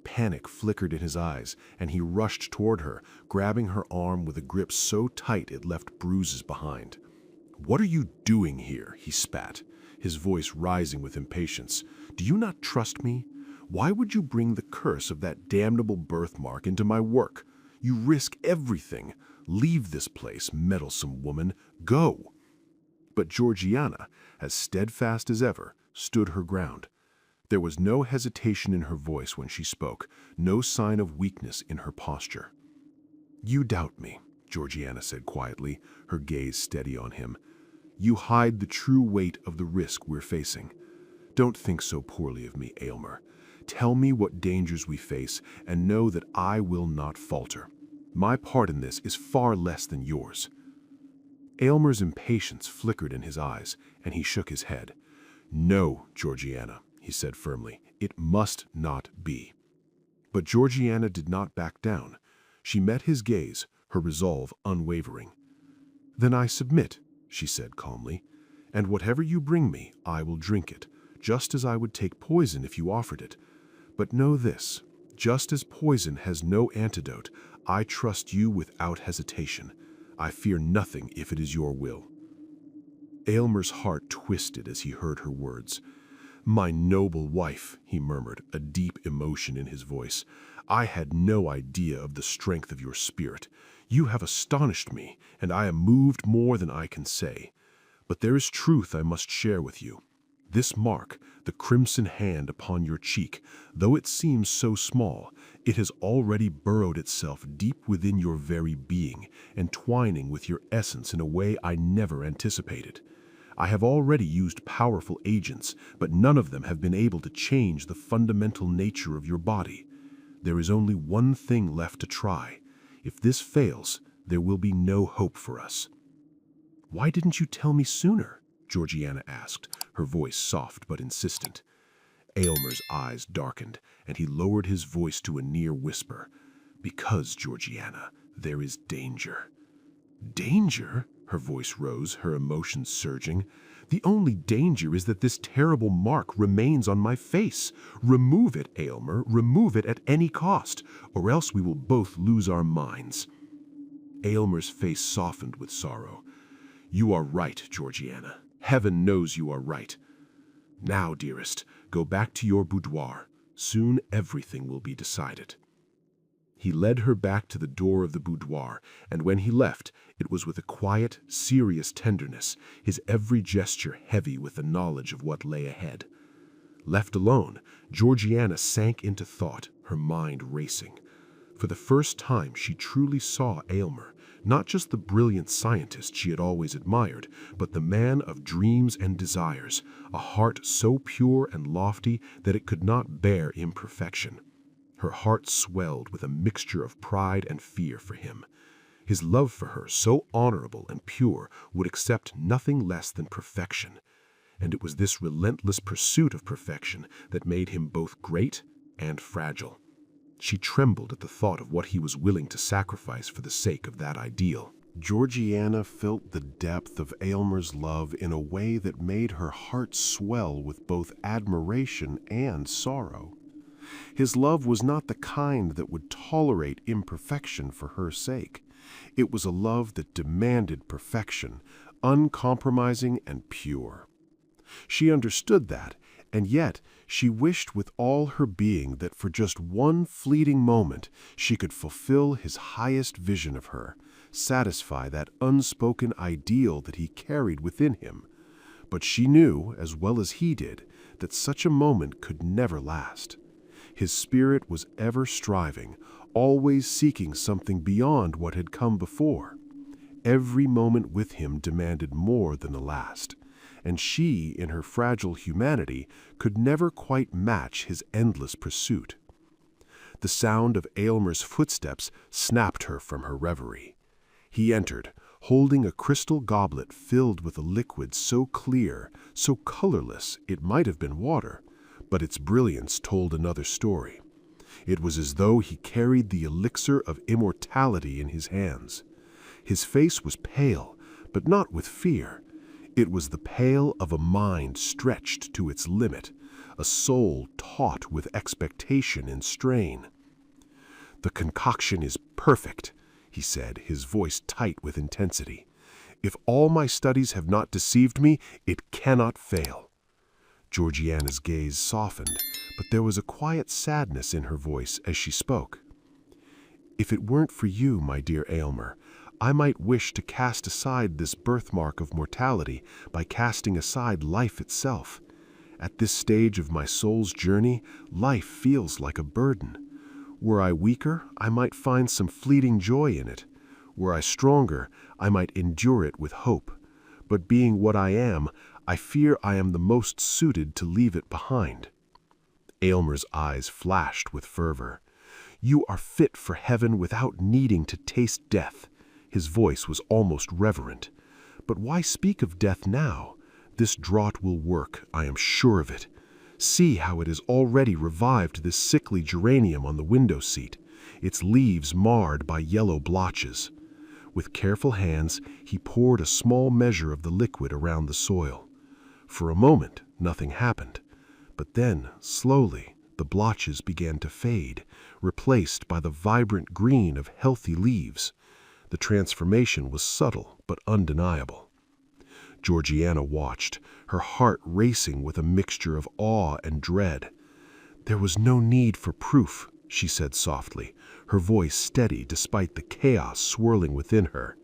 Panic flickered in his eyes, and he rushed toward her, grabbing her arm with a grip so tight it left bruises behind. "What are you doing here?" he spat, his voice rising with impatience. "Do you not trust me? Why would you bring the curse of that damnable birthmark into my work? You risk everything. Leave this place, meddlesome woman. Go!" But Georgiana, as steadfast as ever, stood her ground. There was no hesitation in her voice when she spoke, no sign of weakness in her posture. "You doubt me," Georgiana said quietly, her gaze steady on him. "You hide the true weight of the risk we're facing. Don't think so poorly of me, Aylmer. Tell me what dangers we face, and know that I will not falter. My part in this is far less than yours." Aylmer's impatience flickered in his eyes, and he shook his head. "No, Georgiana," he said firmly, "it must not be." But Georgiana did not back down. She met his gaze, her resolve unwavering. "Then I submit," she said calmly, "and whatever you bring me, I will drink it, just as I would take poison if you offered it. But know this, just as poison has no antidote, I trust you without hesitation. I fear nothing if it is your will." Aylmer's heart twisted as he heard her words. "My noble wife," he murmured, a deep emotion in his voice. "I had no idea of the strength of your spirit. You have astonished me, and I am moved more than I can say. But there is truth I must share with you. This mark, the crimson hand upon your cheek, though it seems so small, it has already burrowed itself deep within your very being, entwining with your essence in a way I never anticipated. I have already used powerful agents, but none of them have been able to change the fundamental nature of your body. There is only one thing left to try. If this fails, there will be no hope for us." "Why didn't you tell me sooner?" Georgiana asked, her voice soft but insistent. Aylmer's eyes darkened, and he lowered his voice to a near whisper. "Because, Georgiana, there is danger." "Danger?" Her voice rose, her emotions surging. "The only danger is that this terrible mark remains on my face. Remove it, Aylmer, remove it at any cost, or else we will both lose our minds." Aylmer's face softened with sorrow. "You are right, Georgiana. Heaven knows you are right. Now, dearest, go back to your boudoir. Soon everything will be decided." He led her back to the door of the boudoir, and when he left, it was with a quiet, serious tenderness, his every gesture heavy with the knowledge of what lay ahead. Left alone, Georgiana sank into thought, her mind racing. For the first time, she truly saw Aylmer, not just the brilliant scientist she had always admired, but the man of dreams and desires, a heart so pure and lofty that it could not bear imperfection. Her heart swelled with a mixture of pride and fear for him. His love for her, so honorable and pure, would accept nothing less than perfection. And it was this relentless pursuit of perfection that made him both great and fragile. She trembled at the thought of what he was willing to sacrifice for the sake of that ideal. Georgiana felt the depth of Aylmer's love in a way that made her heart swell with both admiration and sorrow. His love was not the kind that would tolerate imperfection for her sake. It was a love that demanded perfection, uncompromising and pure. She understood that, and yet she wished with all her being that for just one fleeting moment she could fulfill his highest vision of her, satisfy that unspoken ideal that he carried within him. But she knew, as well as he did, that such a moment could never last. His spirit was ever striving, always seeking something beyond what had come before. Every moment with him demanded more than the last, and she, in her fragile humanity, could never quite match his endless pursuit. The sound of Aylmer's footsteps snapped her from her reverie. He entered, holding a crystal goblet filled with a liquid so clear, so colorless it might have been water, but its brilliance told another story. It was as though he carried the elixir of immortality in his hands. His face was pale, but not with fear. It was the pale of a mind stretched to its limit, a soul taut with expectation and strain. "The concoction is perfect," he said, his voice tight with intensity. "If all my studies have not deceived me, it cannot fail." Georgiana's gaze softened, but there was a quiet sadness in her voice as she spoke. "If it weren't for you, my dear Aylmer, I might wish to cast aside this birthmark of mortality by casting aside life itself. At this stage of my soul's journey, life feels like a burden. Were I weaker, I might find some fleeting joy in it. Were I stronger, I might endure it with hope. But being what I am, I fear I am the most suited to leave it behind." Aylmer's eyes flashed with fervor. "You are fit for heaven without needing to taste death." His voice was almost reverent. "But why speak of death now? This draught will work, I am sure of it. See how it has already revived this sickly geranium on the window seat, its leaves marred by yellow blotches." With careful hands, he poured a small measure of the liquid around the soil. For a moment, nothing happened. But then, slowly, the blotches began to fade, replaced by the vibrant green of healthy leaves. The transformation was subtle but undeniable. Georgiana watched, her heart racing with a mixture of awe and dread. "There was no need for proof," she said softly, her voice steady despite the chaos swirling within her.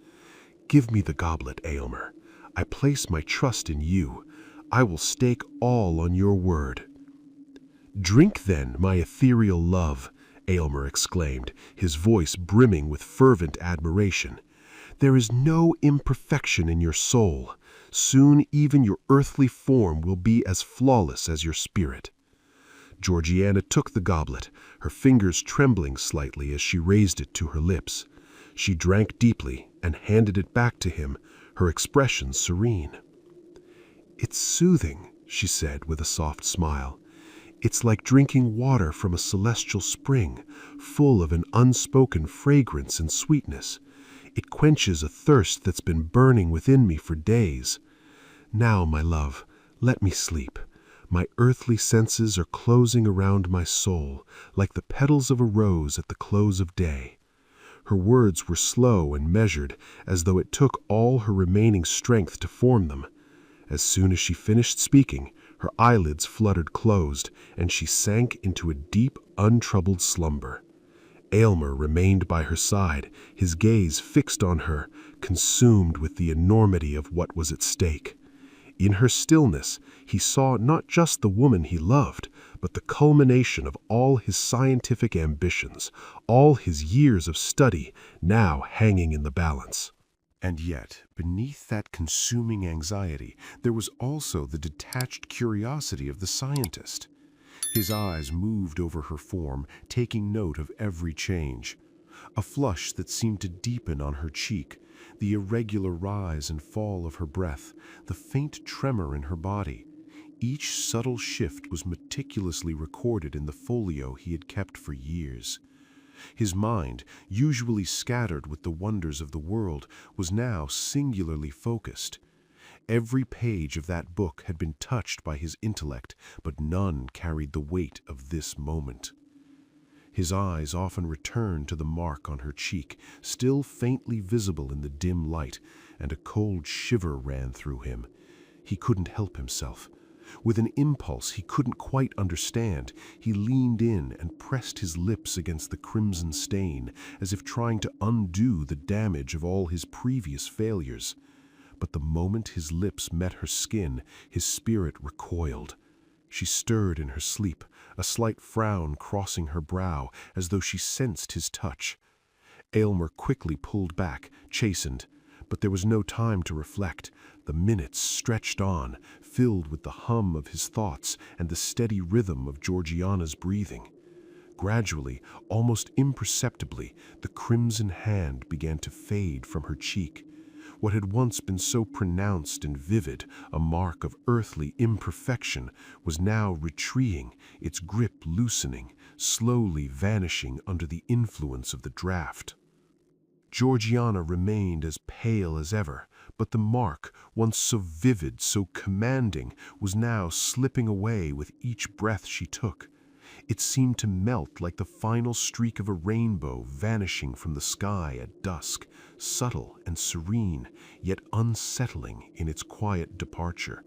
"Give me the goblet, Aylmer. I place my trust in you. I will stake all on your word." "Drink then, my ethereal love," Aylmer exclaimed, his voice brimming with fervent admiration. "There is no imperfection in your soul. Soon even your earthly form will be as flawless as your spirit." Georgiana took the goblet, her fingers trembling slightly as she raised it to her lips. She drank deeply and handed it back to him, her expression serene. "It's soothing," she said with a soft smile. "It's like drinking water from a celestial spring, full of an unspoken fragrance and sweetness. It quenches a thirst that's been burning within me for days. Now, my love, let me sleep. My earthly senses are closing around my soul, like the petals of a rose at the close of day." Her words were slow and measured, as though it took all her remaining strength to form them. As soon as she finished speaking, her eyelids fluttered closed, and she sank into a deep, untroubled slumber. Aylmer remained by her side, his gaze fixed on her, consumed with the enormity of what was at stake. In her stillness, he saw not just the woman he loved, but the culmination of all his scientific ambitions, all his years of study, now hanging in the balance. And yet, beneath that consuming anxiety, there was also the detached curiosity of the scientist. His eyes moved over her form, taking note of every change. A flush that seemed to deepen on her cheek, the irregular rise and fall of her breath, the faint tremor in her body. Each subtle shift was meticulously recorded in the folio he had kept for years. His mind, usually scattered with the wonders of the world, was now singularly focused. Every page of that book had been touched by his intellect, but none carried the weight of this moment. His eyes often returned to the mark on her cheek, still faintly visible in the dim light, and a cold shiver ran through him. He couldn't help himself. With an impulse he couldn't quite understand, he leaned in and pressed his lips against the crimson stain, as if trying to undo the damage of all his previous failures. But the moment his lips met her skin, his spirit recoiled. She stirred in her sleep, a slight frown crossing her brow, as though she sensed his touch. Aylmer quickly pulled back, chastened, but there was no time to reflect. The minutes stretched on, filled with the hum of his thoughts and the steady rhythm of Georgiana's breathing. Gradually, almost imperceptibly, the crimson hand began to fade from her cheek. What had once been so pronounced and vivid, a mark of earthly imperfection, was now retreating, its grip loosening, slowly vanishing under the influence of the draught. Georgiana remained as pale as ever, but the mark, once so vivid, so commanding, was now slipping away with each breath she took. It seemed to melt like the final streak of a rainbow vanishing from the sky at dusk, subtle and serene, yet unsettling in its quiet departure.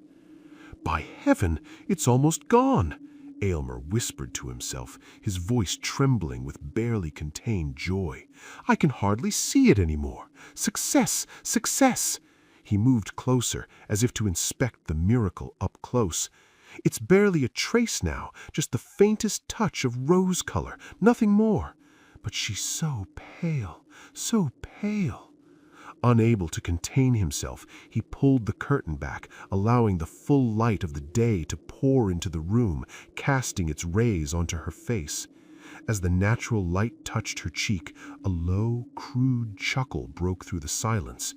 "By heaven, it's almost gone!" Aylmer whispered to himself, his voice trembling with barely contained joy. "I can hardly see it anymore. Success! Success!" He moved closer, as if to inspect the miracle up close. "It's barely a trace now, just the faintest touch of rose color, nothing more. But she's so pale, so pale." Unable to contain himself, he pulled the curtain back, allowing the full light of the day to pour into the room, casting its rays onto her face. As the natural light touched her cheek, a low, crude chuckle broke through the silence.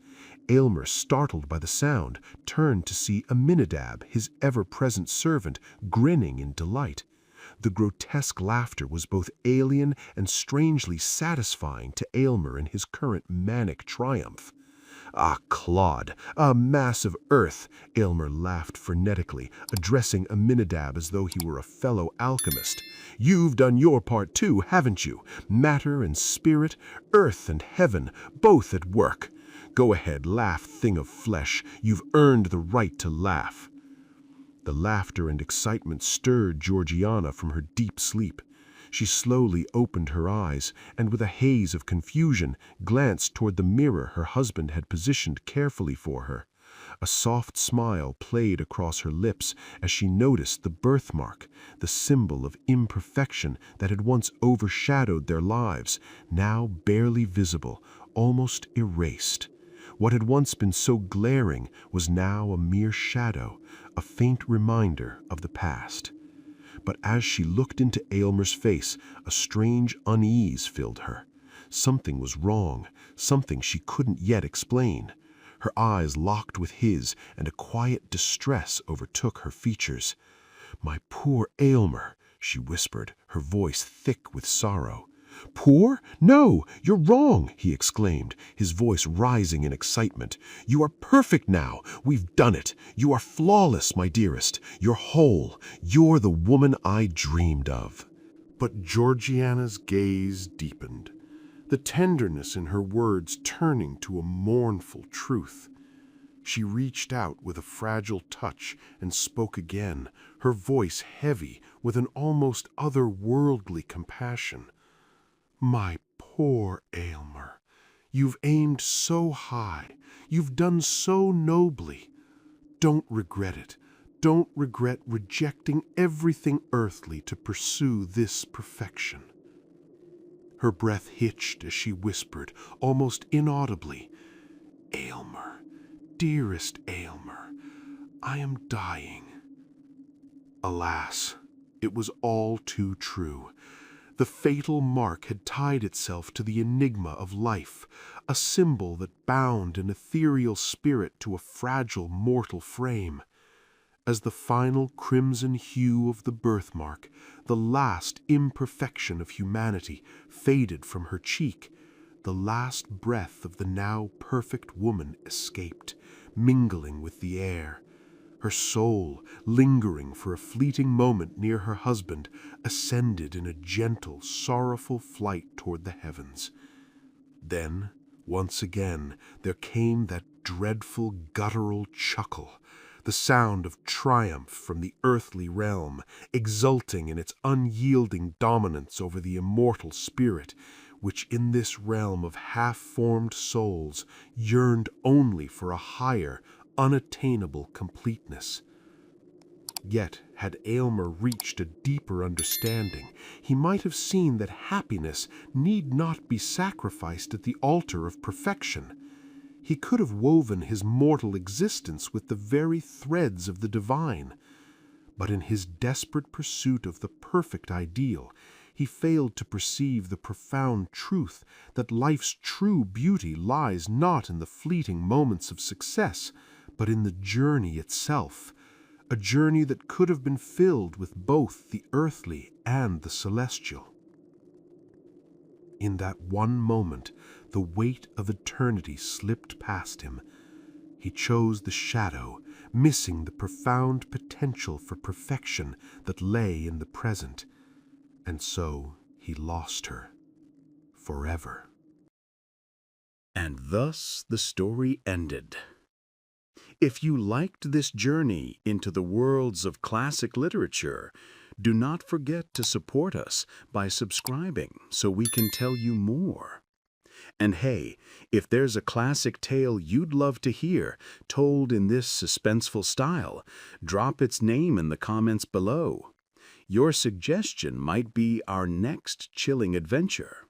Aylmer, startled by the sound, turned to see Aminadab, his ever-present servant, grinning in delight. The grotesque laughter was both alien and strangely satisfying to Aylmer in his current manic triumph. "Ah, clod! A mass of earth!" Aylmer laughed frenetically, addressing Aminadab as though he were a fellow alchemist. "You've done your part too, haven't you? Matter and spirit, earth and heaven, both at work. Go ahead, laugh, thing of flesh. You've earned the right to laugh." The laughter and excitement stirred Georgiana from her deep sleep. She slowly opened her eyes, and with a haze of confusion, glanced toward the mirror her husband had positioned carefully for her. A soft smile played across her lips as she noticed the birthmark, the symbol of imperfection that had once overshadowed their lives, now barely visible, almost erased. What had once been so glaring was now a mere shadow, a faint reminder of the past. But as she looked into Aylmer's face, a strange unease filled her. Something was wrong, something she couldn't yet explain. Her eyes locked with his, and a quiet distress overtook her features. "My poor Aylmer," she whispered, her voice thick with sorrow. "Poor? No, you're wrong," he exclaimed, his voice rising in excitement. "You are perfect now. We've done it. You are flawless, my dearest. You're whole. You're the woman I dreamed of." But Georgiana's gaze deepened, the tenderness in her words turning to a mournful truth. She reached out with a fragile touch and spoke again, her voice heavy with an almost otherworldly compassion. "My poor Aylmer, you've aimed so high, you've done so nobly. Don't regret it. Don't regret rejecting everything earthly to pursue this perfection." Her breath hitched as she whispered, almost inaudibly, "Aylmer, dearest Aylmer, I am dying." Alas, it was all too true. The fatal mark had tied itself to the enigma of life, a symbol that bound an ethereal spirit to a fragile mortal frame. As the final crimson hue of the birthmark, the last imperfection of humanity, faded from her cheek, the last breath of the now perfect woman escaped, mingling with the air. Her soul, lingering for a fleeting moment near her husband, ascended in a gentle, sorrowful flight toward the heavens. Then, once again, there came that dreadful guttural chuckle, the sound of triumph from the earthly realm, exulting in its unyielding dominance over the immortal spirit, which in this realm of half-formed souls yearned only for a higher, unattainable completeness. Yet, had Aylmer reached a deeper understanding, he might have seen that happiness need not be sacrificed at the altar of perfection. He could have woven his mortal existence with the very threads of the divine. But in his desperate pursuit of the perfect ideal, he failed to perceive the profound truth that life's true beauty lies not in the fleeting moments of success, but in the journey itself, a journey that could have been filled with both the earthly and the celestial. In that one moment, the weight of eternity slipped past him. He chose the shadow, missing the profound potential for perfection that lay in the present, and so he lost her forever. And thus the story ended. If you liked this journey into the worlds of classic literature, do not forget to support us by subscribing so we can tell you more. And hey, if there's a classic tale you'd love to hear told in this suspenseful style, drop its name in the comments below. Your suggestion might be our next chilling adventure.